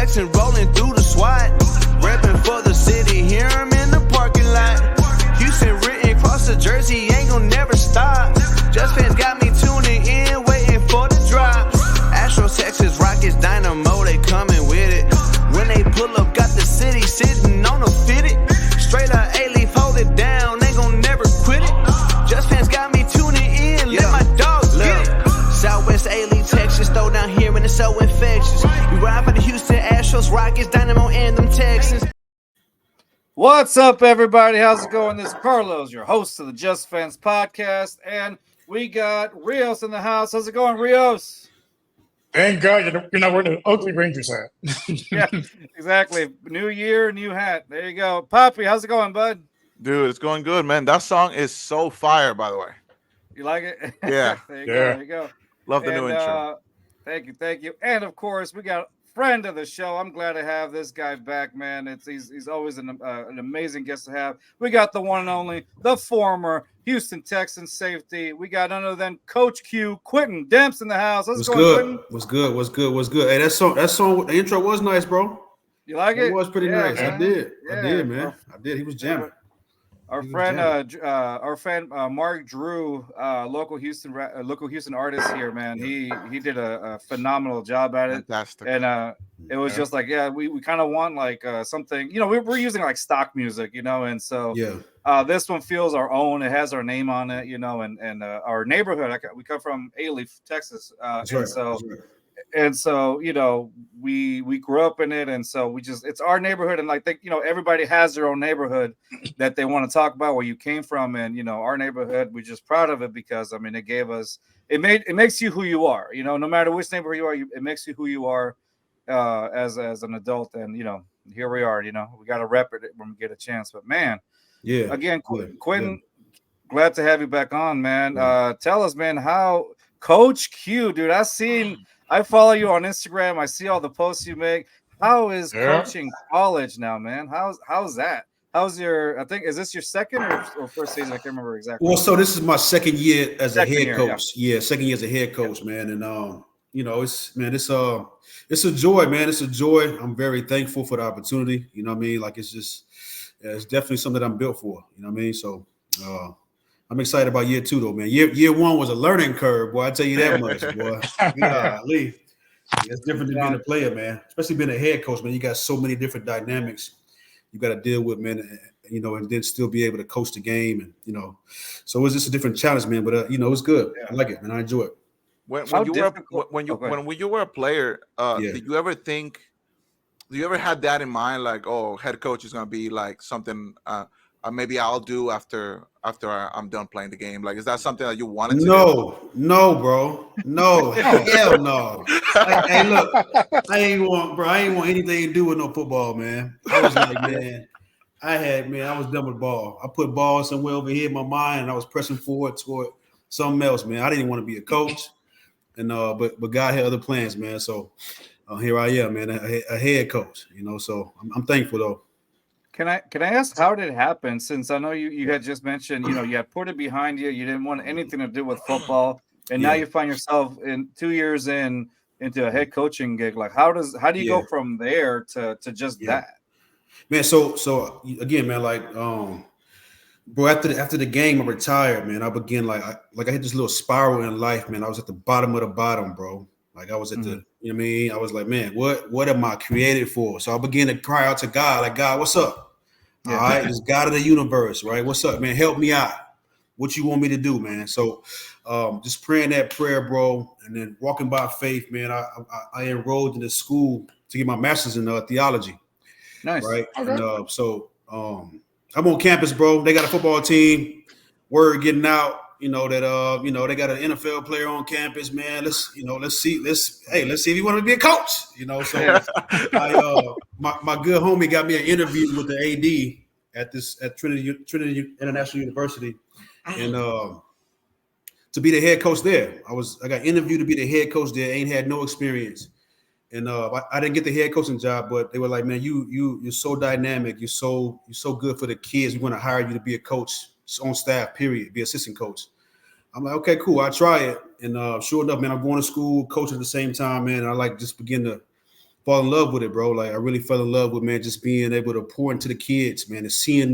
Texans rolling through the SWAT. Reppin' for the city, hear 'em in the parking lot. Houston written across the jersey, ain't gon' never stop. Just fans got me tuning in, waiting for the drop. Astros, Texas, Rockets, Dynamo, they coming with it. When they pull up, got the city sitting on a fitted. Straight up A-Leaf, hold it down, ain't gon' never quit it. Just fans got me tuning in, let my dogs get it. Southwest A-Leaf, Texas, throw down here and it's so infectious. We ride for the Houston Astros, Rockets, Dynamo, and them Texans. What's up, everybody? How's it going? This is Carlos, your host of the Just Fans podcast, and we got Rios in the house. How's it going, Rios? Thank God you're not where the ugly Rangers at. Yeah, exactly. New year, new hat. There you go. Poppy, how's it going, bud? Dude, it's going good, man. That song is so fire, by the way. You like it? Yeah. There you go. Love the new intro. Thank you. And of course, we got a friend of the show. I'm glad to have this guy back, man. He's always an amazing guest to have. We got the one and only, the former Houston Texans safety. We got none other than Coach Q, Quintin Demps in the house. What's good? What's good? Hey, that song, the intro was nice, bro. You like it? It was pretty nice. Man. I did, man. Bro. I did. He was jamming. Our friend Mark Drew, local Houston artist here, man. He did a phenomenal job at it. Fantastic. And it was just like, we kind of want like something, we're using like stock music, and so this one feels our own. It has our name on it, and our neighborhood. We come from A-Leaf, Texas, And so, we grew up in it. And so it's our neighborhood. And everybody has their own neighborhood that they want to talk about where you came from. And, our neighborhood, we're just proud of it because, it makes you who you are, no matter which neighborhood you are, it makes you who you are as an adult. And, here we are, we got to rep it when we get a chance. But man, again, Quintin, glad to have you back on, man. Tell us, man, how Coach Q, dude, I follow you on Instagram. I see all the posts you make. How is coaching college now, man? How's that? How's is this your second or first season? I can't remember exactly. Well, so this is my second year as a head coach. Yeah, second year as a head coach, man. And it's a joy, man. It's a joy. I'm very thankful for the opportunity. You know what I mean? Like it's definitely something that I'm built for. You know what I mean? So I'm excited about year two, though, man. Year one was a learning curve, boy. I tell you that much, boy. It's different than being a player, man. Especially being a head coach, man. You got so many different dynamics you got to deal with, man. And then still be able to coach the game, and so it's just a different challenge, man. But it's good. I like it, and I enjoy it. When you were a player, did you ever think? Do you ever had that in mind, like, oh, head coach is gonna be like something? Maybe I'll do after I'm done playing the game. Like, is that something that you wanted to do? No, bro. No, hell no. Hey, look, I ain't want anything to do with no football, man. I was like, man, I was done with ball. I put ball somewhere over here in my mind, and I was pressing forward toward something else, man. I didn't want to be a coach, and but God had other plans, man. So here I am, man, a head coach. So I'm thankful though. Can I ask how did it happen? Since I know you had just mentioned, you had put it behind you. You didn't want anything to do with football, and now you find yourself in 2 years into a head coaching gig. Like, how do you go from there to just that? Man, so again, man, like, bro, after the game, I retired, man. I began like I hit this little spiral in life, man. I was at the bottom of the bottom, bro. Like I was at the, you know what I mean? I was like, man, what am I created for? So I began to cry out to God, like, God, what's up? All right, this God of the universe, right? What's up, man? Help me out. What you want me to do, man? So just praying that prayer, bro, and then walking by faith, man. I enrolled in the school to get my master's in theology. Nice. Right. Okay. And so I'm on campus, bro. They got a football team. Word getting out, they got an NFL player on campus, man. Let's see if he wanted to be a coach, So my good homie got me an interview with the AD at Trinity International University, and to be the head coach there. I got interviewed to be the head coach there. Ain't had no experience, and I didn't get the head coaching job, but they were like, man, you're so dynamic, you're so good for the kids. We want to hire you to be a coach on staff, period, be assistant coach. I'm like, okay, cool. I try it. And sure enough, man, I'm going to school, coach at the same time, man. And I just begin to fall in love with it, bro. Like I really fell in love with, man, just being able to pour into the kids, man, and seeing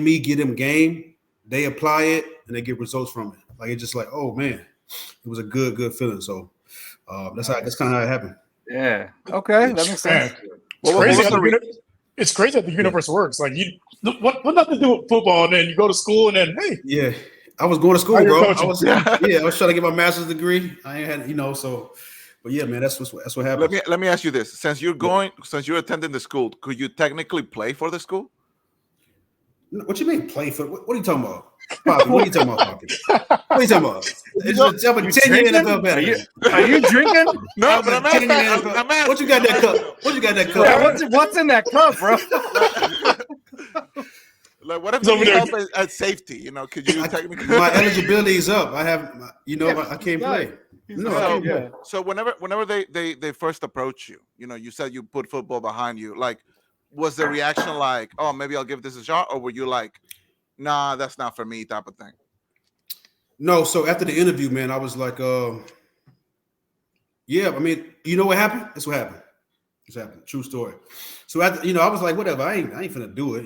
me get them game, they apply it and they get results from it. Like it's just like, oh man, it was a good feeling. So that's kind of how it happened. Yeah. Okay, that makes sense. It's crazy how the universe works. Like what nothing to do with football, and then you go to school, and then hey, yeah, I was going to school, bro. I was trying to get my master's degree. I ain't had, so. But yeah, man, that's what happened. Let me ask you this: since you're attending the school, could you technically play for the school? What you mean play for? What are you talking about? Poppy, what are you talking about, Poppy? What are you talking about? It's a 10-year NFL veteran. Are you drinking? No, but I'm asking. What you got that cup? What you got that cup? Yeah, what's in that cup, bro? Like, what if you help at safety? Could you technically? My eligibility is up. I have, I can't play. So whenever they first approach you, you said you put football behind you. Like, was the reaction like, oh, maybe I'll give this a shot, or were you like, nah, that's not for me, type of thing? No. So after the interview, man, I was like, yeah. I mean, you know what happened? That's what happened. It's happened. True story. So after, I was like, whatever. I ain't finna do it.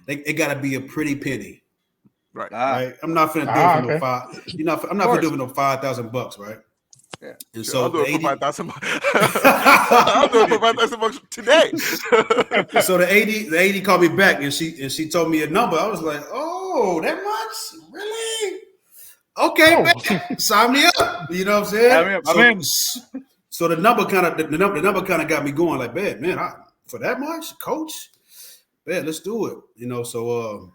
It got to be a pretty penny. Right. Right. I'm not finna do it for no $5. I'm not finna do it for no $5,000, right? Yeah. And so I'll do it for $5,000. I'll do it for $5,000 today. So the AD called me back and she told me a number. I was like, oh, that much? Really? Okay, man. Sign me up. You know what I'm saying? So the number kind of got me going. Like, man, for that much, coach? Man, let's do it. So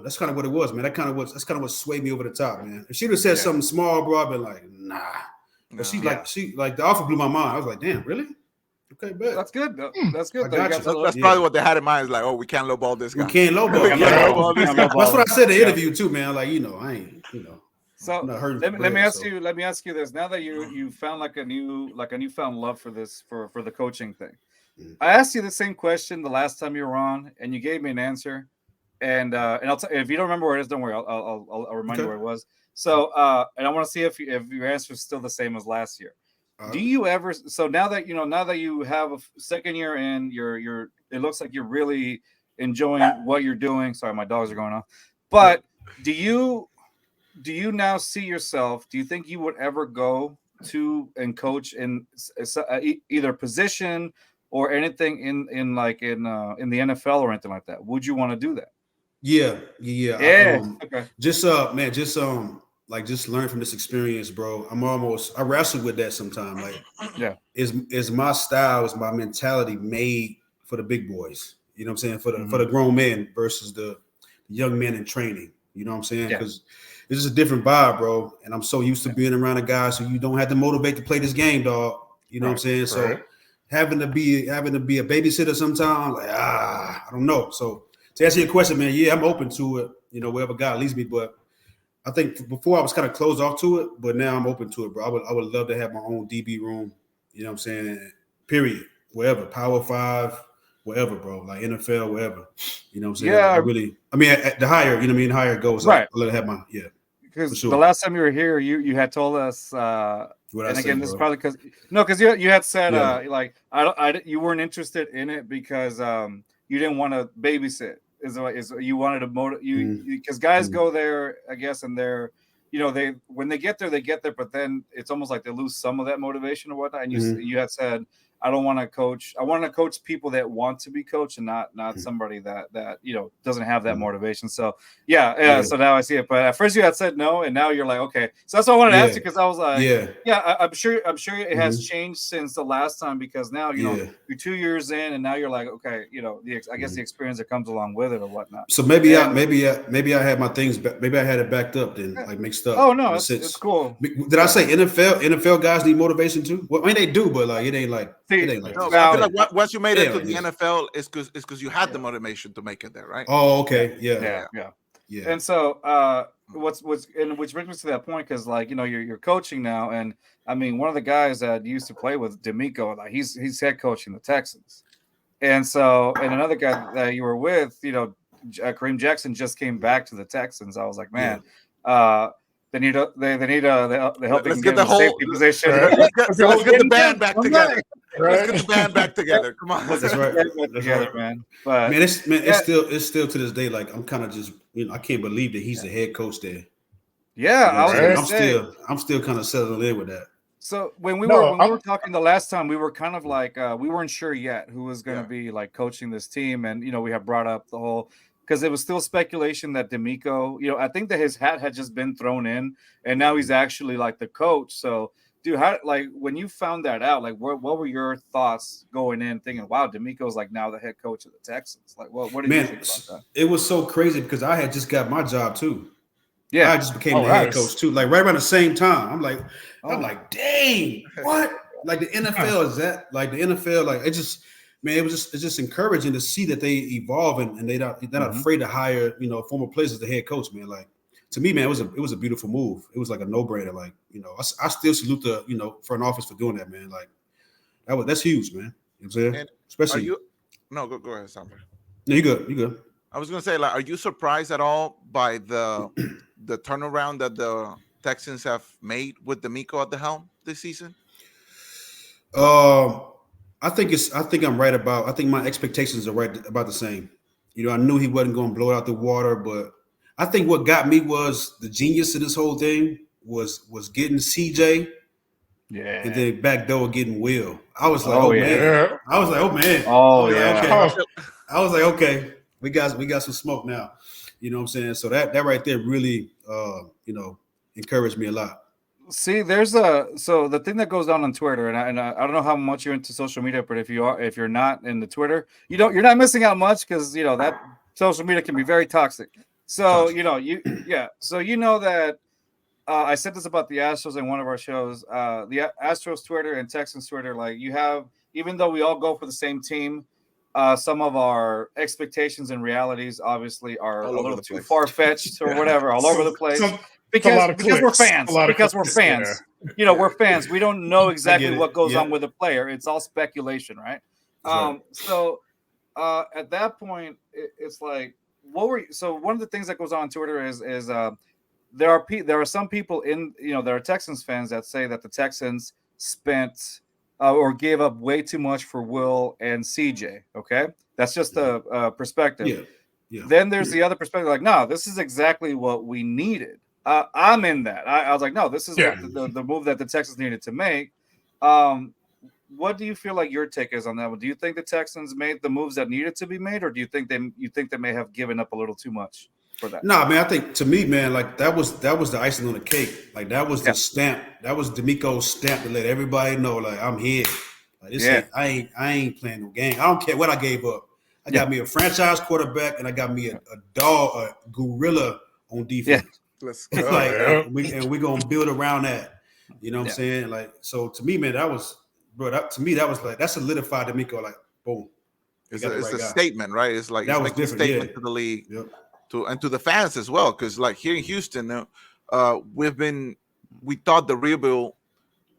that's kind of what it was, man. That's kind of what swayed me over the top, man. If she would have said something small, bro, I'd been like, nah. But she the offer blew my mind. I was like, damn, really? Okay, bet. That's good. That's good. That's probably what they had in mind. Is like, oh, we can't lowball this guy. We can't lowball. That's what I said in the interview too, man. Like, I ain't, So let me ask you this. Now that you found like a newfound love for this for the coaching thing, I asked you the same question the last time you were on, and you gave me an answer. And I'll if you don't remember where it is, don't worry. I'll remind you where it was. So and I want to see if your answer is still the same as last year. Do you ever? So now that you have a second year in, it looks like you're really enjoying what you're doing. Sorry, my dogs are going off. But do you now see yourself? Do you think you would ever go to and coach in either position or anything in the NFL or anything like that? Would you want to do that? Yeah. Okay. Just learn from this experience, bro. I wrestle with that sometimes. Like, is my style, is my mentality made for the big boys? You know what I'm saying? For the grown men versus the young men in training. You know what I'm saying? Because it's just a different vibe, bro. And I'm so used to being around the guys who you don't have to motivate to play this game, dog. You know what I'm saying? So having to be a babysitter sometimes, like, I don't know. So to answer your question, man, I'm open to it, wherever God leads me. But I think before I was kind of closed off to it, but now I'm open to it, bro. I would love to have my own DB room, you know what I'm saying? Period. Wherever, Power 5, wherever, bro. Like NFL, wherever. You know what I'm saying? Yeah. The higher, higher it goes, right. I'll let it have my, Because the last time you were here, you had told us, this is probably because you had said you weren't interested in it because you didn't want to babysit. Is you wanted to because guys go there, I guess, and they're when they get there, but then it's almost like they lose some of that motivation or whatnot. And you had said, I don't want to coach. I want to coach people that want to be coached and not somebody that doesn't have that motivation. So so now I see it. But at first you had said no, and now you're like, okay. So that's what I wanted to ask you, because I was like, I'm sure it has changed since the last time, because now you're 2 years in, and now you're like, okay, I guess the experience that comes along with it or whatnot. So maybe I had my things. Maybe I had it backed up then, like mixed up. Oh no, it's cool. Did I say NFL guys need motivation too? Well, I mean they do, but like it ain't like. I feel like once you made it to the NFL, it's because you had the motivation to make it there, right? Oh, okay, yeah. And so, which brings me to that point, because you're coaching now, and I mean, one of the guys that used to play with DeMeco, like he's head coaching the Texans, and so another guy that you were with, Kareem Jackson just came back to the Texans. I was like, man. They help. Let's get the whole safety position. Let's get the band back together. Let's get the band back together. Come on. That's right. Together, man. But man, it's still to this day. Like I'm kind of just, I can't believe that he's the head coach there. Yeah, I'm still kind of settling in with that. So when we were talking the last time, we were kind of like we weren't sure yet who was going to be like coaching this team, and we have brought up the whole because it was still speculation that DeMeco, I think that his hat had just been thrown in, and now he's actually like the coach. So, dude, how when you found that out, like what were your thoughts going in, thinking, wow, DeMeco's like now the head coach of the Texans? Like, what did you think about that? It was so crazy because I had just got my job too. Yeah, I just became the head coach too, like right around the same time. I'm like, dang, what? Like the NFL is that? Like the NFL, like it just, man, it's just encouraging to see that they evolve and they're not afraid to hire, former players as the head coach, man. Like to me, man, it was a beautiful move. It was like a no-brainer. Like, I still salute the, front office for doing that, man. Like that's huge, man. You know what I'm saying? And especially go ahead, Sandra. No, you good. I was gonna say, like, are you surprised at all by the turnaround that the Texans have made with DeMeco at the helm this season? I think I'm right about. I think my expectations are right about the same. I knew he wasn't going to blow it out the water, but I think what got me was the genius of this whole thing was getting CJ, and then backdoor getting Will. I was like, man. I was like, oh man. Oh yeah. Okay. I was like, okay, we got some smoke now. You know what I'm saying? So that right there really, encouraged me a lot. See, so the thing that goes on Twitter, and I don't know how much you're into social media, but if you're not in the Twitter, you're not missing out much because that social media can be very toxic. So so that I said this about the Astros in one of our shows. The Astros Twitter and Texans Twitter, like you have, even though we all go for the same team, some of our expectations and realities obviously are a little too far-fetched or whatever, all over the place. Because we're fans. We're fans. We're fans. We don't know exactly what goes on with a player. It's all speculation, right? So at that point, it's like, so one of the things that goes on Twitter is there are some people there are Texans fans that say that the Texans spent or gave up way too much for Will and CJ. Okay, that's just a perspective. Yeah. Then there's the other perspective, like, no, this is exactly what we needed. I'm in that. I was like, no, this is the move that the Texans needed to make. What do you feel like your take is on that one? Do you think the Texans made the moves that needed to be made, or do you think they may have given up a little too much for that? No, man, I think to me, man, like that was the icing on the cake. Like that was the stamp. That was DeMeco's stamp to let everybody know, like, I'm here. Like this I ain't playing no game. I don't care what I gave up. I got me a franchise quarterback and I got me a gorilla on defense. Yeah. Let's go. Like, we're gonna build around that. You know what I'm saying? Like, so to me, man, that was like that solidified DeMeco. Like, boom. It's a statement, right? It's like that was a statement to the league, to the fans as well. Because like here in Houston, we thought the rebuild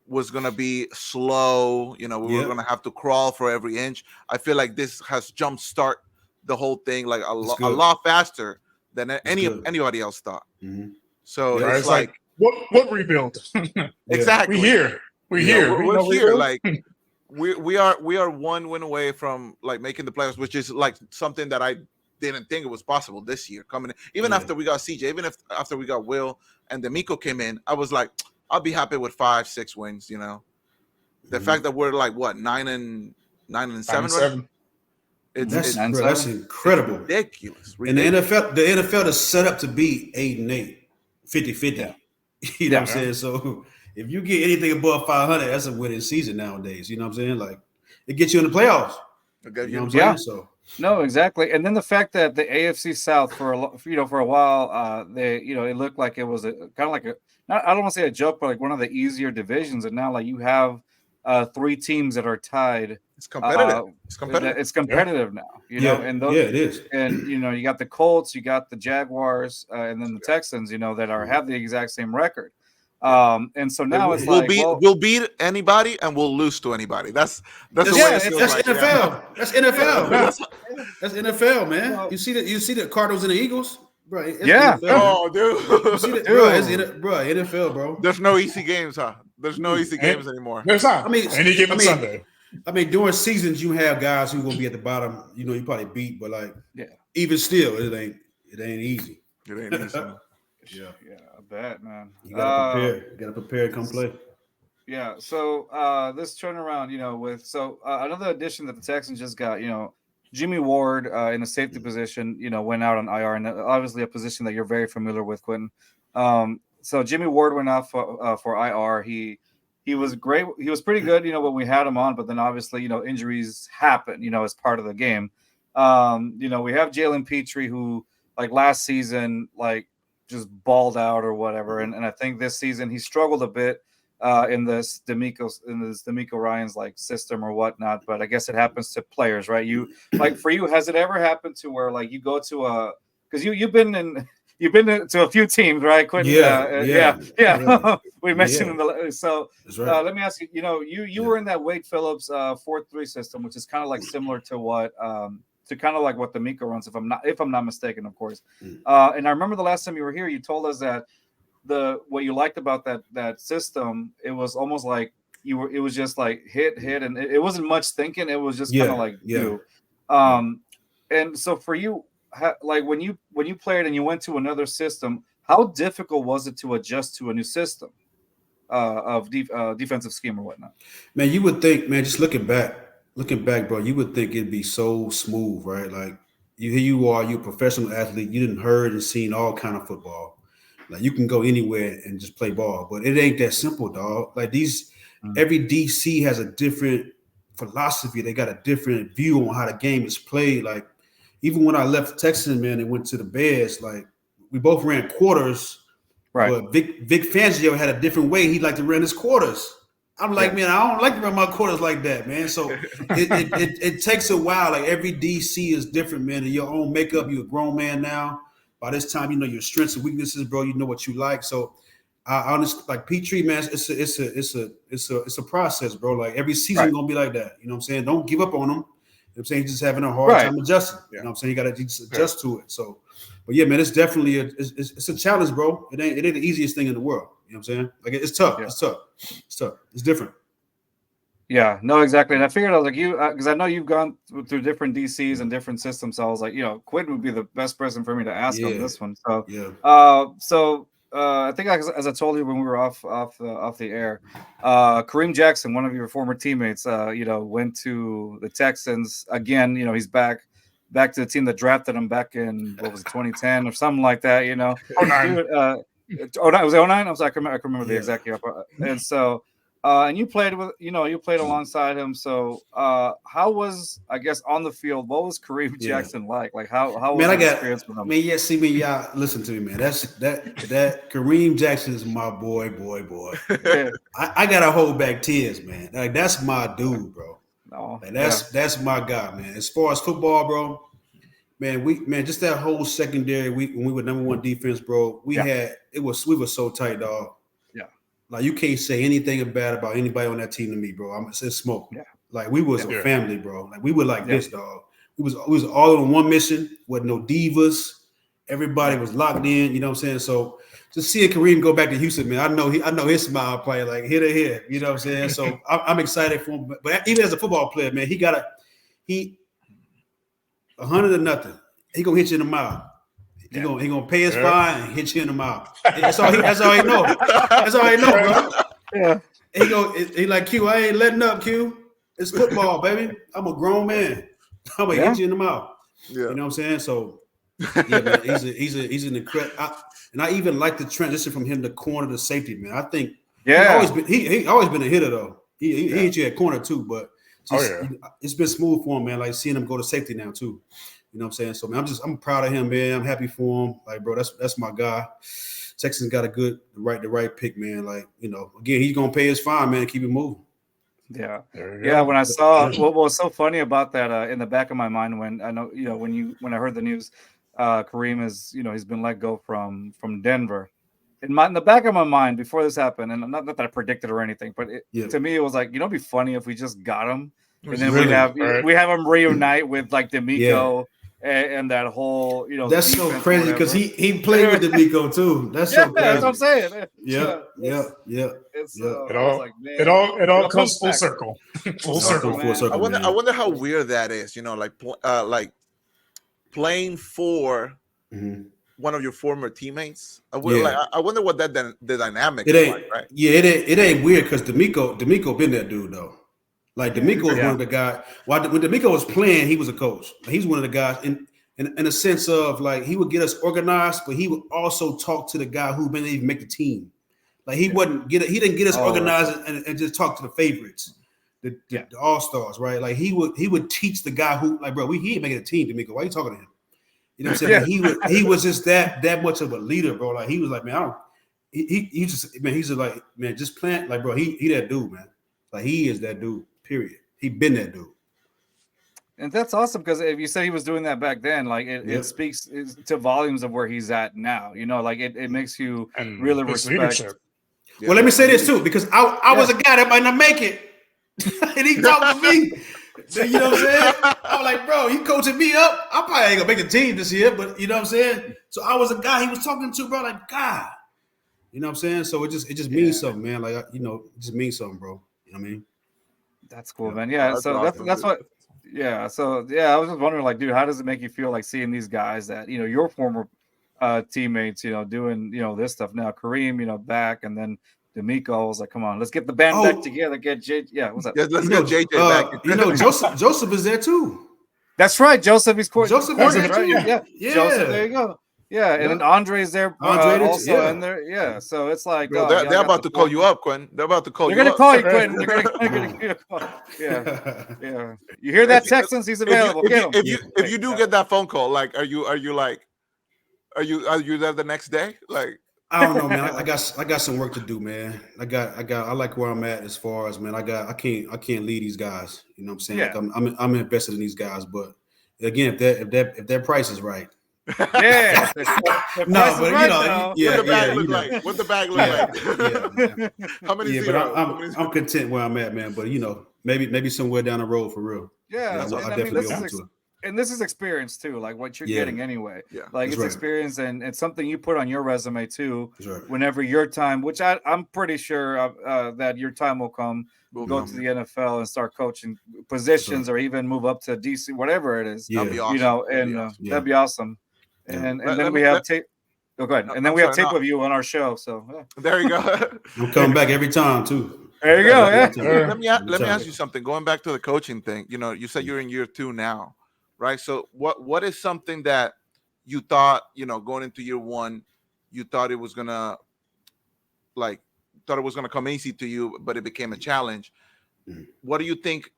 was gonna be slow. We were gonna have to crawl for every inch. I feel like this has jumpstart the whole thing like a lot faster than anybody else thought. Mm-hmm. So it's like what rebuild? Exactly. We're here. Like we are one win away from like making the playoffs, which is like something that I didn't think it was possible this year coming in. Even after we got CJ, even after we got Will and DeMeco came in, I was like, I'll be happy with 5-6 wins. The fact that we're like what 9-7. Right? That's incredible. Ridiculous. And the NFL is set up to be 8-8, 50-50. You know what I'm saying? So if you get anything above 500, that's a winning season nowadays. You know what I'm saying? Like it gets you in the playoffs. Okay, you know what I'm saying? So no, exactly. And then the fact that the AFC South for a while, it looked like it was kind of like I don't want to say a joke, but like one of the easier divisions. And now like you have 3 teams that are tied. It's competitive. It's competitive now, and those, it is. And you got the Colts, you got the Jaguars, and then the Texans, that have the exact same record. And so now we'll beat anybody and we'll lose to anybody. That's the way it feels like. NFL. That's NFL. That's NFL, man. Well, you see the Cardinals and the Eagles, bro. NFL. Oh, dude. You see that, bro? NFL, bro. There's no easy games, huh? There's no easy games anymore. There's not. Any given Sunday. I mean, during seasons, you have guys who are gonna be at the bottom. You know, you probably beat, but like, even still, it ain't easy. It ain't easy. Yeah, I bet, man. You gotta prepare. You gotta prepare and come play. Yeah. So this turnaround, with another addition that the Texans just got, Jimmy Ward in the safety position, went out on IR, and obviously a position that you're very familiar with, Quintin. So Jimmy Ward went out for IR. He was great. He was pretty good, when we had him on, but then obviously, injuries happen, as part of the game. We have Jalen Petrie, who like last season, like just balled out or whatever. And I think this season he struggled a bit in this DeMeco Ryan's like system or whatnot. But I guess it happens to players, right? You like for you, has it ever happened to where like you go to because you've been to a few teams, right, Quintin? Yeah. We mentioned in the so. Right. Let me ask you. You were in that Wade Phillips 4-3 system, which is kind of like similar to what what DeMeco runs, if I'm not mistaken, of course. And I remember the last time you were here, you told us that what you liked about that system, it was almost like it was just like hit, and it wasn't much thinking. It was just kind of like you. And so for you. Like when you played and you went to another system, how difficult was it to adjust to a new system of defensive scheme or whatnot? Man, you would think, man, just looking back, bro, you would think it'd be so smooth, right? Like here you are, you're a professional athlete, you didn't heard and seen all kind of football. Like you can go anywhere and just play ball, but it ain't that simple, dog. Like every DC has a different philosophy. They got a different view on how the game is played. Like even when I left Texas, man, and went to the Bears, like we both ran quarters, right? But Vic Fangio had a different way he liked to run his quarters. I'm like, man, I don't like to run my quarters like that, man. So it takes a while. Like every DC is different, man. In your own makeup, you're a grown man now. By this time, you know your strengths and weaknesses, bro. You know what you like. So I honestly like Petrie, man. It's a process, bro. Like every season gonna be like that. You know what I'm saying? Don't give up on them. You know what I'm saying? He's just having a hard time adjusting. You know what I'm saying? You got to adjust to it. So, but yeah, man, it's definitely it's a challenge, bro. It ain't the easiest thing in the world. You know what I'm saying? Like it's tough. Yeah. It's tough. It's different. Yeah, no, exactly. And I figured I was like you, because I know you've gone through different DCs and different systems. So I was like, Quintin would be the best person for me to ask on this one. So, I think as I told you when we were off the air, Kareem Jackson, one of your former teammates, went to the Texans again. He's back to the team that drafted him back in 2010 or something like that. 09. Was it 09? I was like, I can remember the exact year. And so. And you played alongside him. So, how was, I guess, on the field? What was Kareem Jackson like? Like, how was the experience with him? Man, y'all listen to me, man. That Kareem Jackson is my boy. I gotta hold back tears, man. Like that's my dude, bro. No, like, that's my guy, man. As far as football, bro, man, just that whole secondary week when we were number one defense, bro. We were so tight, dog. Like you can't say anything bad about anybody on that team to me, bro. It's smoke. Yeah. Like we was a family, bro. Like we were like this, dog. We was all on one mission with no divas. Everybody was locked in. You know what I'm saying? So just seeing Kareem go back to Houston, man, I know his smile probably like hit to hit. You know what I'm saying? So I'm excited for him. But even as a football player, man, he 100-0. He gonna hit you in the mouth. He gonna pay his fine and hit you in the mouth. That's all he know. That's all he know, bro. Yeah. He like Q. I ain't letting up, Q. It's football, baby. I'm a grown man. I'm gonna hit you in the mouth. Yeah. You know what I'm saying? So yeah, man, he's an incredible. And I even like the transition from him to corner to safety, man. I think he always been a hitter though. He hit you at corner too, but it's been smooth for him, man. Like seeing him go to safety now too. You know what I'm saying? So man, I'm proud of him, man. I'm happy for him. Like, bro, that's my guy. Texans got the right pick, man. Like, again, he's gonna pay his fine, man, and keep it moving. Yeah. Yeah. When I saw what was so funny about that, in the back of my mind when I know, when I heard the news, Kareem is, he's been let go from Denver. In the back of my mind before this happened, and not that I predicted or anything, but to me it was like, it'd be funny if we just got him. And then we have him reunite with like DeMeco and that whole, you know, that's so crazy because he played with DeMeco too. That's so crazy. That's what I'm saying. Yeah. It's it all comes full circle. Full circle. I wonder how weird that is. You know, like playing for one of your former teammates. I wonder what the dynamic is like, right? Yeah, it ain't weird because DeMeco been that dude though. Like DeMeco was one of the guys. When DeMeco was playing, he was a coach. He's one of the guys in a sense of like he would get us organized, but he would also talk to the guy who didn't even make the team. Like he didn't get us organized and just talk to the favorites, the all-stars, right? Like he would teach the guy who, like, bro, he ain't making a team, DeMeco. Why are you talking to him? You know what I'm saying? Like, he was just that much of a leader, bro. Like he was like, man, he's just like, man, just plant, like, bro, he that dude, man. Like he is that dude. Period. He been that dude. And that's awesome because if you say he was doing that back then, like it speaks to volumes of where he's at now. You know, like it makes you really respect. Leadership. Well, let me say this too, because I was a guy that might not make it, and he talked to me. You know what I'm saying? I'm like, bro, he coaching me up. I probably ain't gonna make the team this year, but you know what I'm saying. So I was a guy he was talking to, bro. Like, God, you know what I'm saying. So it just means something, man. Like, it just means something, bro. You know what I mean? That's cool, man. Yeah. So that's what. Yeah. So I was just wondering, like, dude, how does it make you feel like seeing these guys that, you know, your former teammates, you know, doing, you know, this stuff now? Kareem, you know, back, and then DeMeco was like, come on, let's get the band back together. Get JJ. Yeah, what's that? Yeah, let's get JJ back. You know, Joseph is there too. That's right. Joseph is Joseph is there right? too. Yeah. Joseph, there you go. Yeah, and then Andre's there also in there. Yeah, so it's like they're about to call you up, Quinn. They're about to call you up. They're going to call you, Quinn. They're going to call. Yeah. You hear that, Texans? He's available. If you do get that phone call, like, are you there the next day? Like, I don't know, man. I got some work to do, man. I like where I'm at as far as, man. I can't lead these guys. You know what I'm saying? Yeah. Like I'm invested in these guys, but again, if their price is right. Yeah. No, but you know, what the bag look like? How many zeros? But I'm content where I'm at, man. But you know, maybe somewhere down the road for real. Yeah, I definitely be open to it. And this is experience too, like what you're getting anyway. Yeah, like it's experience, and it's something you put on your resume too. Right. Whenever your time, which I'm pretty sure that your time will come. We'll go to the NFL and start coaching positions, or even move up to DC, whatever it is. That'd be awesome. You know, and that'd be awesome. And then we have tape. Oh, go ahead. And then we have tape of you on our show. So there you go. I'm coming back every time too. There you go. Let me ask you something. Going back to the coaching thing, you know, you said you're in year 2 now, right? So what is something that you thought, you know, going into year 1, you thought it was gonna come easy to you, but it became a challenge. Mm-hmm. What do you think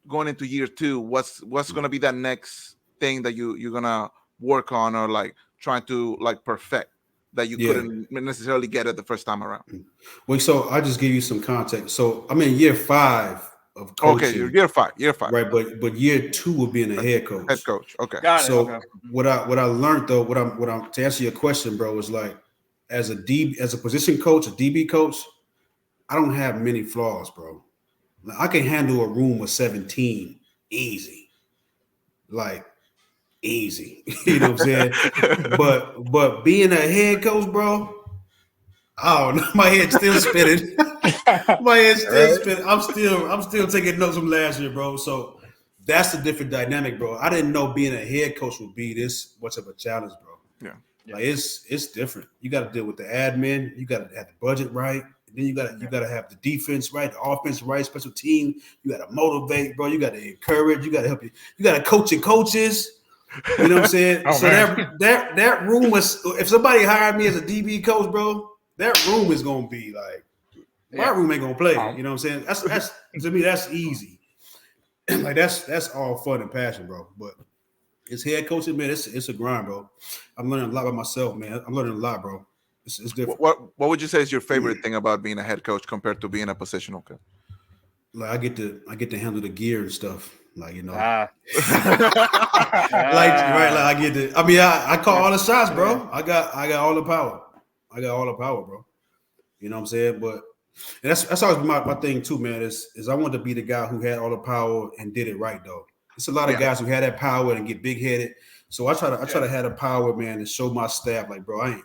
going into year 2? What's gonna be that next thing that you're gonna work on, or like trying to like perfect that you couldn't necessarily get it the first time around? Well, so I'll just give you some context. So I'm in year 5 of coaching. Okay, year five. Right, but year 2 of being a head coach. Head coach. Okay. Got it. So what I learned though, what I'm to answer your question, bro, is like as a position coach, a DB coach, I don't have many flaws, bro. Like, I can handle a room of 17 easy. Like easy. You know what I'm saying? but being a head coach, bro, I don't know. My head's still spinning. My head's still spinning. I'm still taking notes from last year, bro. So that's a different dynamic, bro. I didn't know being a head coach would be this much of a challenge, bro. Yeah. Like it's different. You got to deal with the admin. You got to have the budget right. And then you got to have the defense right, the offense right, special team. You got to motivate, bro. You got to encourage. You got to help you. You got to coach your coaches. You know what I'm saying? So that room was. If somebody hired me as a DB coach, bro, that room is gonna be like my room ain't gonna play. You know what I'm saying? That's to me that's easy. Like that's all fun and passion, bro. But it's head coaching, man. It's a grind, bro. I'm learning a lot by myself, man. I'm learning a lot, bro. It's different. What would you say is your favorite thing about being a head coach compared to being a positional coach? Like I get to handle the gear and stuff. Like, you know, like I get to. I mean, I call all the shots, bro. I got all the power. Bro. You know what I'm saying? But and that's always my thing too, man. Is I want to be the guy who had all the power and did it right, though. It's a lot of guys who had that power and get big headed. So I try to have the power, man, and show my staff, like, bro, I ain't,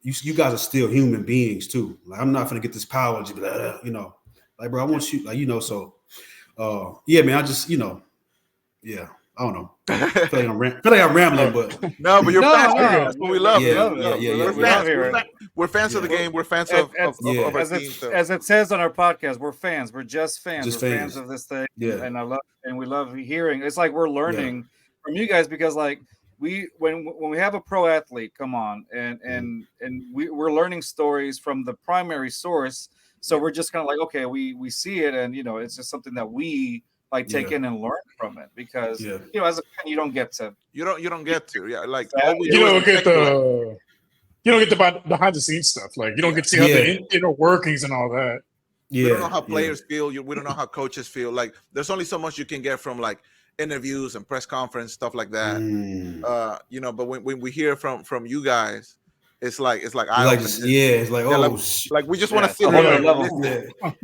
you guys are still human beings too. Like, I'm not gonna get this power and just be like, like, bro, I want you, like, so man, I just, yeah. I don't know. I feel like I'm rambling, but no, but you're fans. That's what we love. We're fans of the game. We're fans of our team. As it says on our podcast, we're fans. We're just fans. We're fans of this thing. Yeah. And we love hearing. It's like we're learning from you guys because like when we have a pro athlete come on and we're learning stories from the primary source. So we're just kind of like, okay, we see it and it's just something that we like take in and learn from it because as a fan you don't get to like you don't get the behind the scenes stuff, like you don't get to see how the inner workings and all that. We don't know how players feel. We don't know how coaches feel. Like there's only so much you can get from like interviews and press conference stuff like that. But when we hear from you guys, it's like we just want to sit here and listen.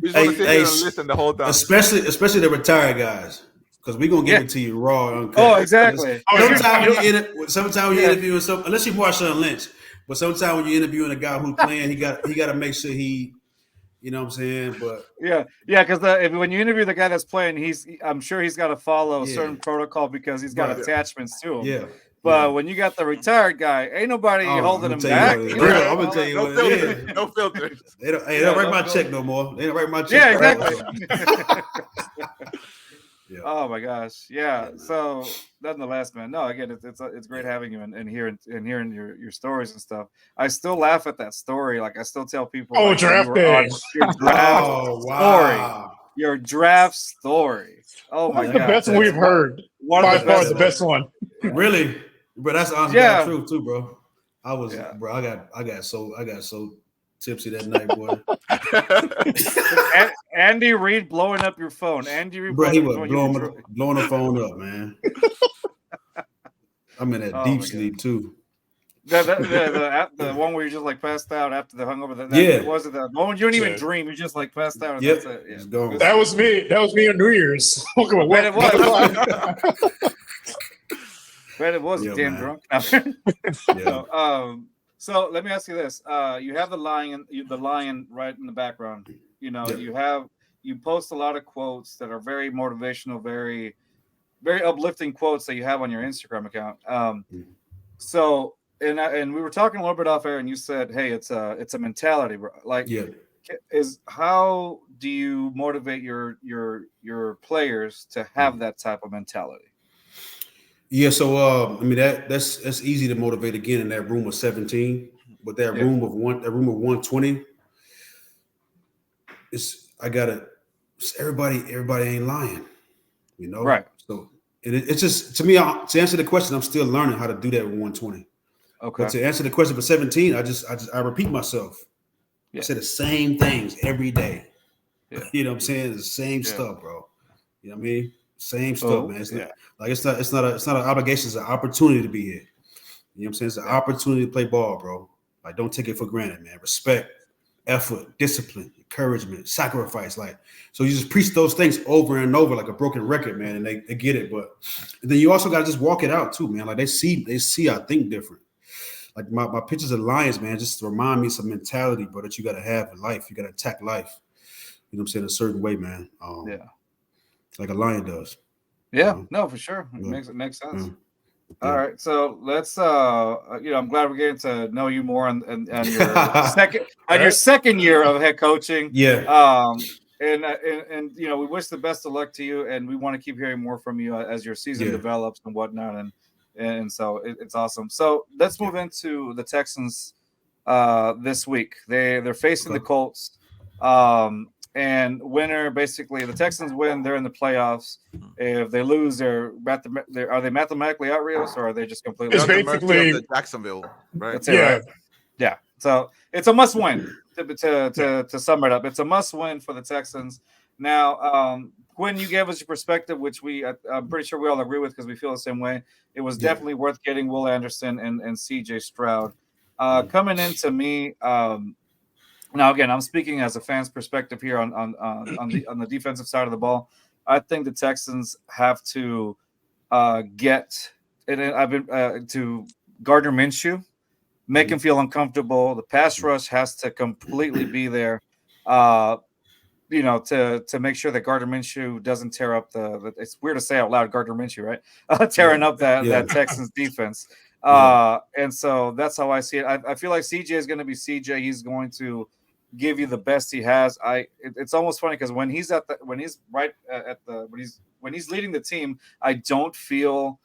We just want to sit here and listen the whole time. Especially the retired guys, because we're gonna give it to you raw. Uncut. Oh, exactly. Sometimes when you're interviewing some, unless you're Marshawn Lynch, but sometimes when you're interviewing a guy who's playing, he got to make sure he. You know what I'm saying? But because when you interview the guy that's playing, I'm sure he's got to follow a certain protocol because he's got attachments to him. Yeah. But when you got the retired guy, ain't nobody holding him back. I'm gonna tell you what it is. No filters. They don't write my check no more. They don't write my check. Yeah, exactly. Oh my gosh. Yeah. So nonetheless, man. No, again, it's great having you and hearing your stories and stuff. I still laugh at that story. Like I still tell people. Oh, draft day. Your draft story. Your draft story. Oh my god. The best one we've heard. By far the best one. Really? But that's honestly the truth too, bro. I was, bro. I got so tipsy that night, boy. Andy Reid blowing up your phone. Andy Reid, bro, he was blowing the phone up, man. I'm in that deep sleep too. The one where you just like passed out after the hungover. Was it the one you don't even dream? You just like passed out. And that's it. Yeah. That was me. That was me on New Year's. But it was. But it was damn drunk. So let me ask you this: you have the lion right in the background. You post a lot of quotes that are very motivational, very, very uplifting quotes that you have on your Instagram account. So and we were talking a little bit off air, and you said, "Hey, it's a mentality, bro." Like, how do you motivate your players to have that type of mentality? Yeah, so I mean that's easy to motivate again in that room of 17, but that room of 120. Everybody ain't lying, right? So it's just to me to answer the question, I'm still learning how to do that with 120. Okay. But to answer the question for 17, I repeat myself. I say the same things every day. Yeah. You know what I'm saying? It's the same stuff, bro. You know what I mean? Same stuff, man. It's not an obligation, it's an opportunity to be here. You know what I'm saying? It's an opportunity to play ball, bro. Like, don't take it for granted, man. Respect, effort, discipline, encouragement, sacrifice. So you just preach those things over and over like a broken record, man, and they get it. But then you also gotta just walk it out too, man. Like they see I think different. Like my pictures of Lions, man, just remind me some mentality, bro, that you gotta have in life. You gotta attack life. You know what I'm saying? A certain way, man. Like a lion does. Yeah, no, for sure. It makes sense. All right, so let's I'm glad we're getting to know you more on your second year of head coaching. Yeah. And we wish the best of luck to you, and we want to keep hearing more from you as your season develops and whatnot, and so it's awesome. So let's move into the Texans this week. They're facing the Colts. And winner, basically, the Texans win, they're in the playoffs. If they lose, are they mathematically out, Rios, or are they just completely? It's basically the Jacksonville, right? That's it, right? Yeah. So it's a must-win. To sum it up, it's a must-win for the Texans. Now, Quinn, you gave us your perspective, which I'm pretty sure we all agree with because we feel the same way. It was definitely worth getting Will Anderson and C.J. Stroud. Coming into me. Now, again, I'm speaking as a fan's perspective here on the defensive side of the ball. I think the Texans have to get to Gardner Minshew, make him feel uncomfortable. The pass rush has to completely be there. To make sure that Gardner Minshew doesn't tear up it's weird to say out loud, Gardner Minshew, right? Tearing up that Texans defense. And so that's how I see it. I feel like CJ is going to be CJ. He's going to give you the best he has. It's almost funny because when he's when he's leading the team, I don't feel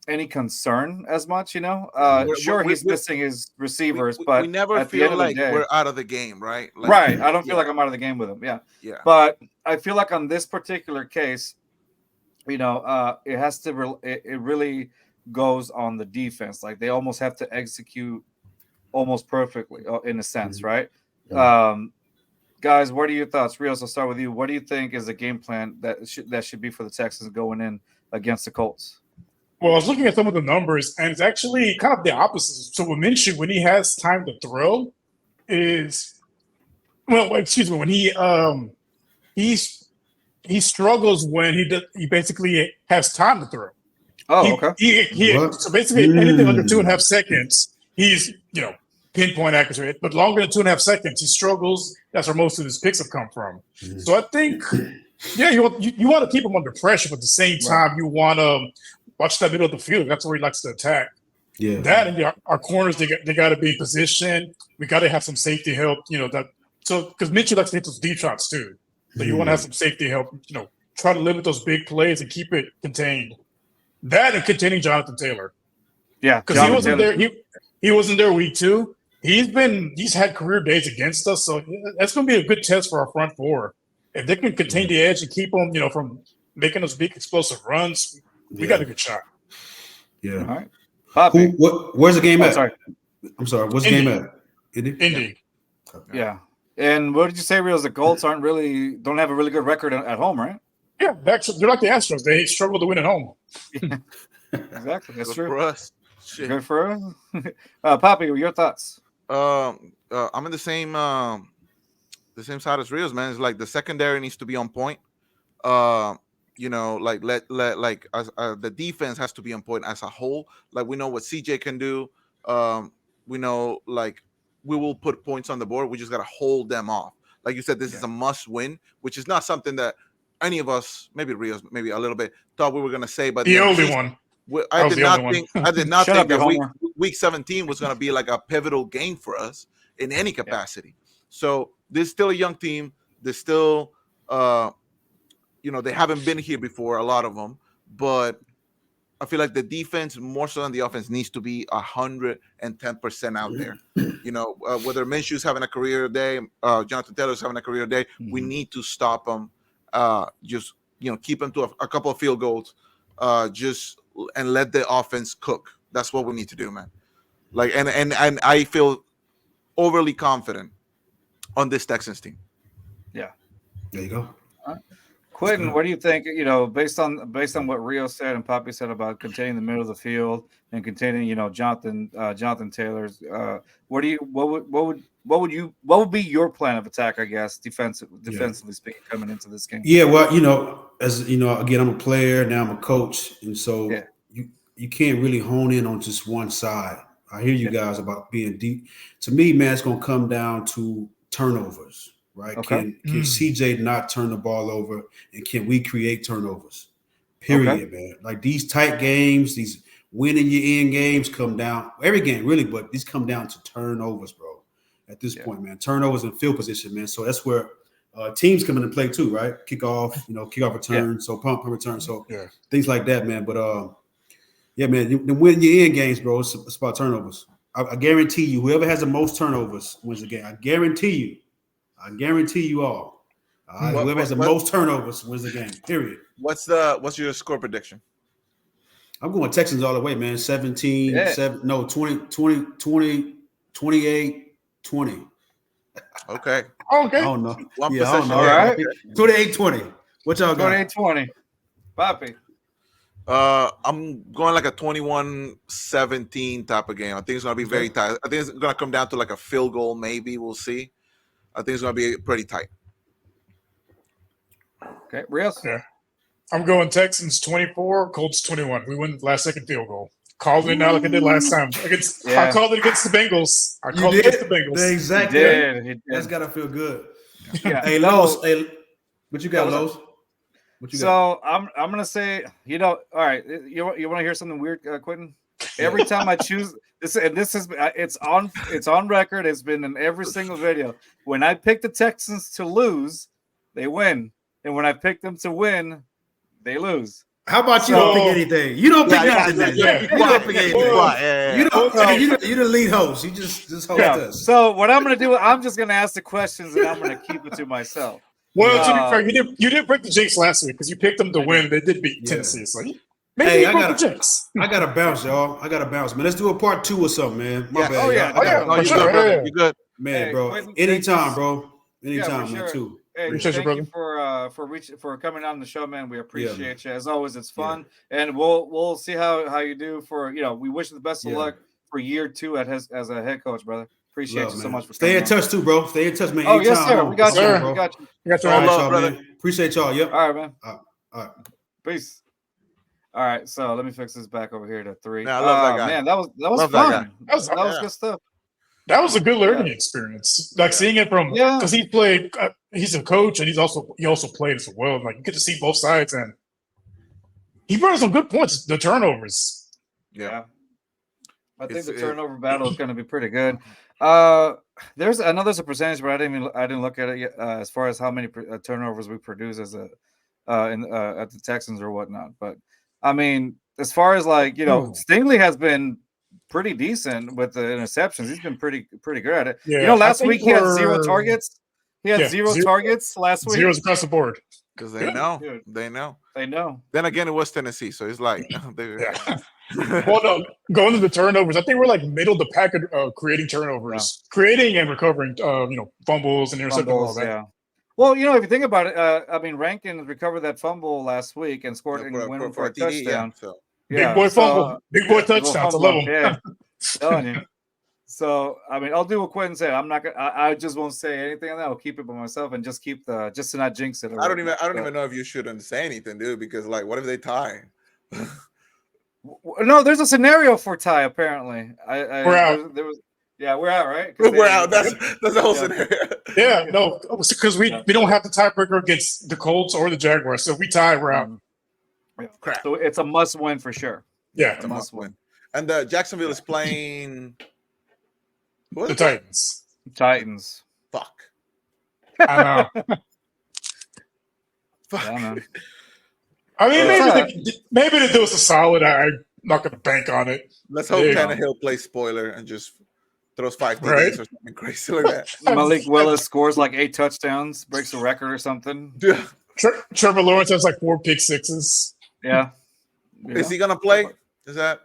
any concern as much, Sure, he's missing his receivers, but we never feel like we're out of the game, right? Right. I don't feel like I'm out of the game with him. Yeah. But I feel like on this particular case, it has to. It really goes on the defense. Like they almost have to execute almost perfectly, in a sense, right? Guys, what are your thoughts? Rios, I'll start with you. What do you think is the game plan that should be for the Texans going in against the Colts? Well, I was looking at some of the numbers, and it's actually kind of the opposite. So with Minshew, when he has time to throw, when he struggles when he basically has time to throw. Oh, okay. So basically, anything under 2.5 seconds, he's pinpoint accurate. But longer than 2.5 seconds, he struggles. That's where most of his picks have come from. So I think, you want to keep him under pressure, but at the same time, you want to watch that middle of the field. That's where he likes to attack. Yeah, that and our corners, they got to be in position. We got to have some safety help. Because Mitchell likes to hit those deep shots too. So you want to have some safety help. Try to limit those big plays and keep it contained. That and containing Jonathan Taylor. Yeah, because he wasn't there. He wasn't there week 2. He's had career days against us, so that's going to be a good test for our front four. If they can contain the edge and keep them, from making those big explosive runs, we got a good shot. Yeah. All right. Poppy. Where's the game at? Sorry. I'm sorry. What's the game at? Indy. Yeah. And what did you say, Reels? The Colts don't have a really good record at home, right? Yeah, they're like the Astros. They struggle to win at home. Exactly. That's true. For us. Shit. Good for us. Poppy, your thoughts? I'm in the same side as Rios, man. It's like the secondary needs to be on point. The defense has to be on point as a whole. Like we know what CJ can do. We know we will put points on the board. We just gotta hold them off. Like you said, this is a must win, which is not something that any of us, maybe Rios, maybe a little bit, thought we were gonna say. But the only one. I did not think that week 17 was going to be like a pivotal game for us in any capacity. Yeah. So there's still a young team. There's still, they haven't been here before, a lot of them. But I feel like the defense, more so than the offense, needs to be 110% out there. Whether Minshew's having a career day, Jonathan Taylor's having a career day, we need to stop them. Keep them to a couple of field goals. And let the offense cook. That's what we need to do, man. And I feel overly confident on this Texans team. Yeah. There you go. Quintin, what do you think? Based on what Rio said and Poppy said about containing the middle of the field and containing, Jonathan Taylor's. What would be your plan of attack? I guess defensively speaking, coming into this game. Yeah, well, as again, I'm a player now. I'm a coach, and so you can't really hone in on just one side. I hear you guys about being deep. To me, man, it's going to come down to turnovers. Right? Okay. Can CJ not turn the ball over, and can we create turnovers? Period, man. Like these tight games, these winning your end games come down every game, really, but these come down to turnovers, bro. At this point, man, turnovers and field position, man. So that's where teams come into play too, right? Kickoff return, so pump return, so things like that, man. But man, you win your end games, bro. It's about turnovers. I guarantee you, whoever has the most turnovers wins the game. I guarantee you all. Whoever has the most turnovers wins the game. Period. What's your score prediction? I'm going Texans all the way, man. 17, 28, 20. Okay. I don't know. One possession. All right. 28-20. What y'all got? 28-20. Poppy. I'm going like a 21-17 type of game. I think it's going to be very tight. I think it's going to come down to like a field goal, maybe. We'll see. I think it's going to be pretty tight. Okay, Rios. Yeah. I'm going Texans 24, Colts 21. We win last second field goal. Called it now like I did last time. I called it against the Bengals. I called it against the Bengals. Exactly. That's gotta feel good. Yeah. Hey, Lowe's. Hey, what you got, Lowe's? What you got? So I'm gonna say, all right. You want to hear something weird, Quintin? Every time I choose this, and this is it's on record. It's been in every single video. When I pick the Texans to lose, they win, and when I pick them to win, they lose. How about you don't pick anything? You don't pick anything. You don't pick anything. You're the lead host. You just host us. So what I'm gonna do, I'm just gonna ask the questions, and I'm gonna keep it to myself. Well, to be fair, you didn't pick the Jinx last week because you picked them to win. They did beat Tennessee. So maybe I gotta bounce, y'all. I gotta bounce, man. Let's do a part 2 or something, man. My bad. You good, man, bro. Anytime, bro. Anytime, man. Too. Hey, thank you for coming on the show, man. We appreciate you as always. It's fun, and we'll see how you do for we wish you the best of luck for year 2 as a head coach, brother. Appreciate you so much for stay in touch too, bro. Stay in touch, man. Oh yes, sir. We got you. Bro. We got you. We got you. All right, brother. Man. Appreciate y'all. Yep. All right, man. All right. Peace. All right, so let me fix this back over here to 3. Man, I love that guy. Man, that was fun. That was good stuff. That was a good learning experience. Like seeing it from because he played. He's a coach, and he also played as well. Like you get to see both sides, and he brought some good points. The turnovers. Yeah. I think the turnover battle is going to be pretty good. There's a percentage, but I didn't look at it yet, as far as how many turnovers we produce as at the Texans or whatnot. But I mean, as far as Stingley has been pretty decent with the interceptions. He's been pretty good at it. Yeah, last week he had 0 targets. He had zero targets last week. Zeros across the board. Because they know. They know. Then again, it was Tennessee, so it's like Well, no, going to the turnovers, I think we're like middle of the pack of creating turnovers, creating and recovering, fumbles and interceptions. All that. Yeah. Well, if you think about it, I mean, Rankin recovered that fumble last week and scored and went for a touchdown. So. Big boy fumble, big boy touchdown. I love him. Yeah, telling you. So, I mean, I'll do what Quintin said. I'm not gonna. I just won't say anything on that. I'll keep it by myself and just keep just to not jinx it. I don't even know if you shouldn't say anything, dude, because what if they tie? No, there's a scenario for tie. Apparently, we're out. We're out, right? We're out. That's the whole scenario. Yeah, no, because we don't have the tiebreaker against the Colts or the Jaguars. So if we tie, we're out. Crap. So it's a must win for sure. Yeah, it's a must win. And Jacksonville is playing the Titans. Titans. Fuck. I know. Fuck. Yeah, I mean, maybe they do us a solid. I'm not going to bank on it. Let's hope Tannehill plays spoiler and just throws 5 TDs or something crazy like that. Malik Willis scores like 8 touchdowns, breaks a record or something. Yeah. Trevor Lawrence has like 4 pick sixes. Yeah. Is he gonna play? Is that?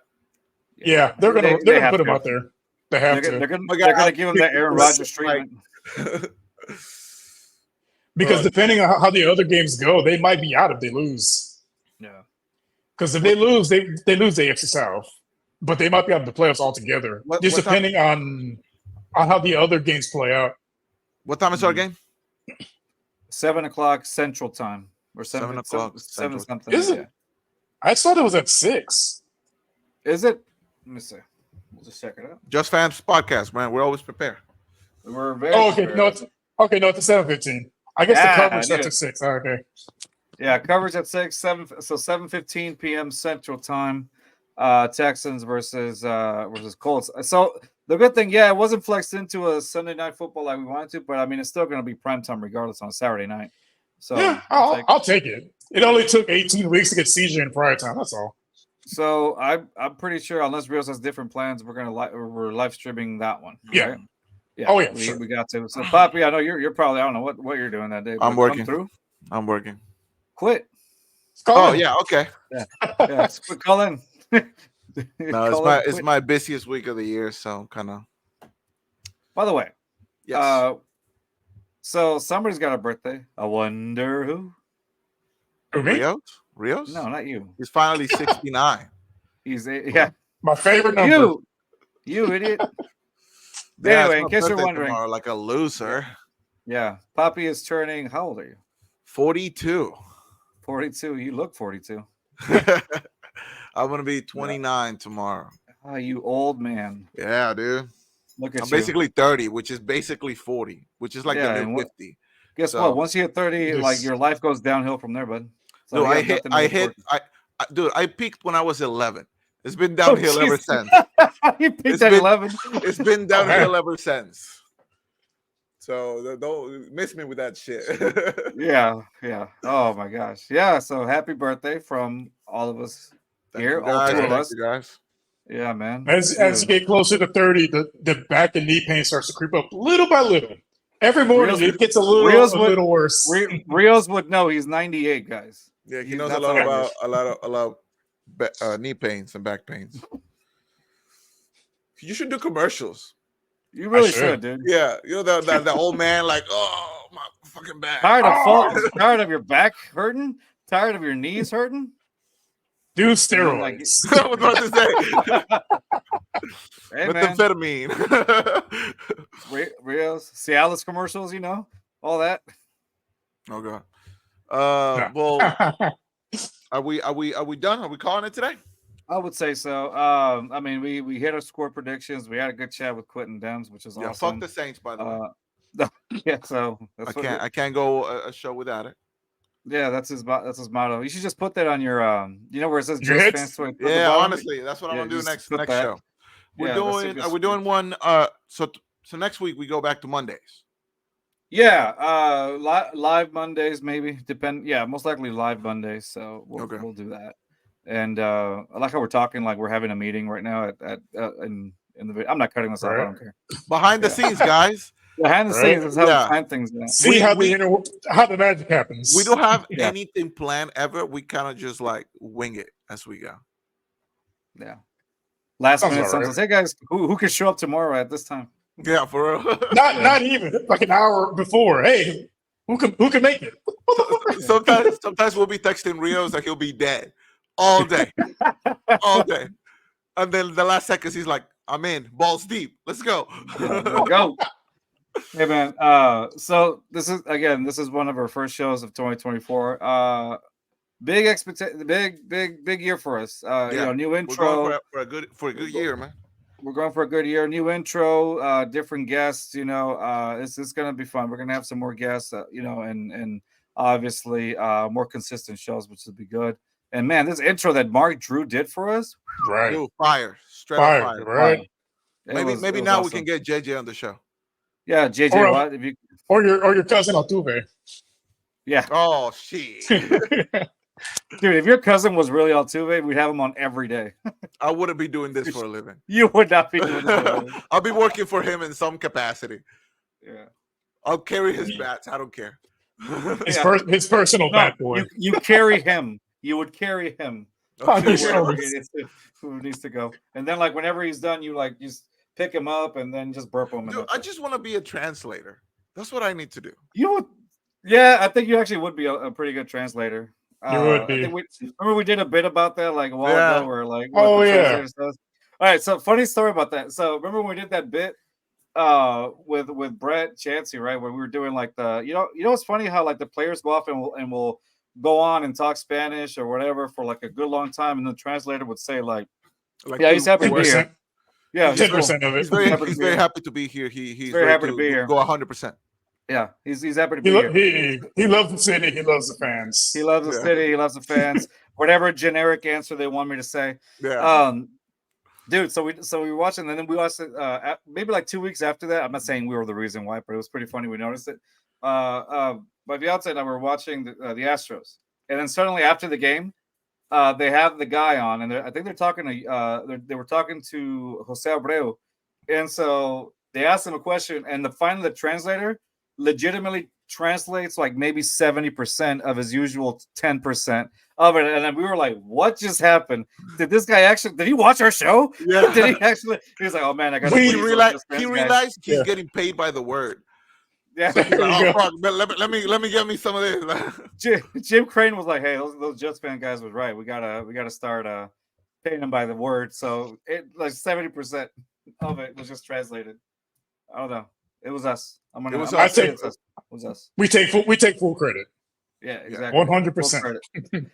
Yeah, they're gonna put him out there. They have to. They're gonna give him that Aaron Rodgers treatment. Because depending on how the other games go, they might be out if they lose. Yeah. Because if they lose, they lose the AFC South, but they might be out of the playoffs altogether. Just depending on how the other games play out. What time is our game? 7:00 Central Time or 7 o'clock. 7 something. Is it? I thought it was at 6. Is it? Let me see. We'll just check it out. Just Fans podcast, man. We're always prepared. We're very. Okay. No, it's 7:15. I guess the coverage starts at 6. Okay. Yeah, coverage at 6, 7. So 7:15 p.m. Central Time. Texans versus Colts. So the good thing, it wasn't flexed into a Sunday night football like we wanted to, but I mean, it's still going to be primetime regardless on Saturday night. So yeah, I'll take it. It only took 18 weeks to get CJ in prior time. That's all. So I'm pretty sure, unless Rios has different plans, we're live streaming that one. Yeah. Right? Yeah. Oh yeah. We got to. So Poppy, I know you're probably, I don't know what you're doing that day. I'm working. Come through. I'm working. Quit. Oh yeah. Okay. Yeah. Quit calling. No, it's my busiest week of the year, so kind of. By the way, yes. So somebody's got a birthday. I wonder who. Rios? No, not you. He's finally 69. He's my favorite number. You idiot. Anyway, in case you're wondering, like a loser. Yeah, Poppy is turning. How old are you? 42. 42. You look 42. I'm gonna be 29 tomorrow. Oh, you old man. Yeah, dude. Look at I'm you. basically 30, which is basically 40, which is like the new 50. Guess what? Once you hit 30, like your life goes downhill from there, bud. So dude, I peaked when I was 11. It's been downhill ever since. You peaked at 11. It's been downhill ever since. So don't miss me with that shit. Yeah. Oh my gosh. Yeah. So happy birthday from all of us here, all two of us. You guys. Yeah, man. As you get closer to 30, the back and knee pain starts to creep up little by little. Every morning it gets a little worse. Rios would know he's 98, guys. Yeah, he knows a lot about knee pains and back pains. You should do commercials. You really should, dude. Yeah, you know the old man like, oh my fucking back. Tired of your back hurting? Tired of your knees hurting? Do steroids. I was about to say. Hey, methamphetamine. Rios, Cialis commercials, all that. Oh god. Well, are we done? Are we calling it today? I would say so. I mean, we hit our score predictions. We had a good chat with Quintin Demps, which is awesome. Fuck the Saints, by the way. Yeah, so I can't go a show without it. Yeah, that's his motto. You should just put that on your where it says Just Fans 20. Yeah, honestly, that's what I'm gonna do next show. We're doing one. So next week we go back to Mondays. Yeah, live Mondays maybe. Most likely live Mondays. So we'll do that. And I like how we're talking like we're having a meeting right now in the video. I'm not cutting this off. I don't care. Behind the scenes, guys. Behind the scenes is how we find things. See how the magic happens. We don't have anything planned ever. We kind of just like wing it as we go. Yeah. Last minute, someone says, "Hey guys, who can show up tomorrow at this time?" Yeah, for real. not even like an hour before. Hey, who can make it? Sometimes we'll be texting Rios that he'll be dead all day, and then the last seconds he's like, "I'm in, balls deep, let's go." Go. Hey man, so this is one of our first shows of 2024. Big expectation, big year for us. New intro. We're going for a good year, man. We're going for a good year. New intro, different guests. It's gonna be fun. We're gonna have some more guests. And obviously more consistent shows, which will be good. And man, this intro that Mark Drew did for us, right? Dude, straight fire, right? Maybe now we can get JJ on the show. Yeah, JJ, or your cousin Altuve. Yeah. Oh shit. Dude, if your cousin was really Altuve, we'd have him on every day. I wouldn't be doing this for a living. You would not be doing this for a living. I'll be working for him in some capacity. Yeah. I'll carry his bats. I don't care. His personal bat boy. You carry him. You would carry him. Who needs to go. And then like whenever he's done, you like just pick him up and then just burp him. Dude, I just want to be a translator. That's what I need to do. You would, yeah, I think you actually would be a pretty good translator. You would be. Remember we did a bit about that like a while ago where like all right, so funny story about that. So remember when we did that bit with Brett Chansey, right? Where we were doing like the it's funny how like the players go off and will go on and talk Spanish or whatever for like a good long time, and the translator would say like yeah, he's happy to be here. Yeah, 10% of it. He's very happy to be here. He's very happy to be here. Go 100%. Yeah, he's happy to be here. He loves the city. He loves the fans. He loves the city. He loves the fans. Whatever generic answer they want me to say. Yeah. Dude. So we were watching, and then we watched it. Maybe like 2 weeks after that. I'm not saying we were the reason why, but it was pretty funny. We noticed it. My fiance and I were watching the Astros, and then suddenly after the game, they have the guy on, and I think they're talking to they were talking to Jose Abreu, and so they asked him a question, and the translator legitimately translates like maybe 70% of his usual 10% of it, and then we were like, "What just happened? Did this guy did he watch our show? Yeah, did he actually?" He was like, "Oh man, I got." He realized he's getting paid by the word. Yeah, so fuck, let me get me some of this. Jim Crane was like, "Hey, those Jets fan guys was right. We gotta start paying them by the word." So it like 70% of it was just translated. I don't know. It was us. It was us. We take full credit. Yeah, exactly. 100%.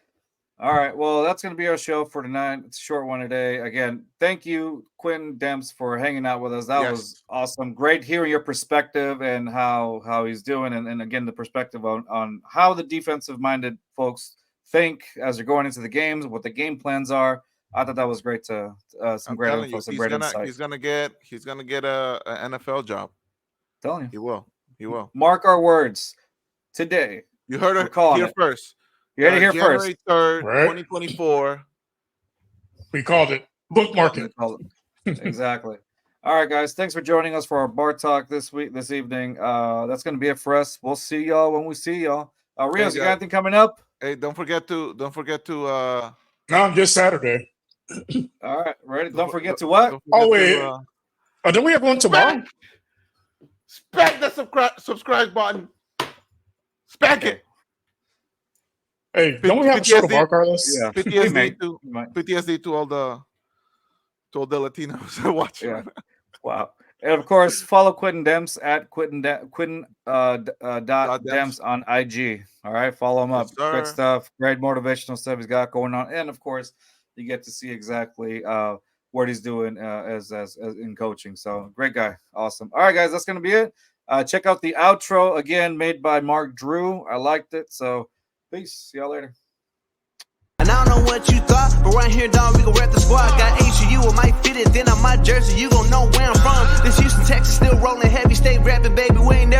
All right. Well, that's going to be our show for tonight. It's a short one today. Again, thank you, Quintin Demps, for hanging out with us. That was awesome. Great hearing your perspective and how he's doing. And again, the perspective on how the defensive-minded folks think as they're going into the games, what the game plans are. I thought that was great some great info, some great insight. He's gonna get a NFL job. I'm telling you. He will. Mark our words. Today. You heard it here first. You heard it here January first. 3rd, 2024. We called it. Bookmark it. Exactly. All right, guys. Thanks for joining us for our bar talk this evening. That's going to be it for us. We'll see y'all when we see y'all. Rios, you got anything coming up? Hey, don't forget to. No, just Saturday. All right, ready. Don't forget to what? Wait. Don't we have one tomorrow? Spank the subscribe button. Spank it. Hey, don't we have a show to bar, Carlos? Yeah. PTSD to all the Latinos watching. Yeah. Wow. And of course, follow Quintin Demps at Quintin Demps on IG. All right, follow him up. Yes, great stuff, great motivational stuff he's got going on, and of course, you get to see exactly what he's doing as in coaching. So great guy, awesome. All right, guys, that's gonna be it. Check out the outro again, made by Mark Drew. I liked it. So peace. See y'all later. And I don't know what you thought, but right here, dog, we gon' rep the squad. Got HU, I might fit it, then on my jersey, you gon' know where I'm from. This Houston, Texas, still rolling heavy, stay rapping, baby, we ain't never.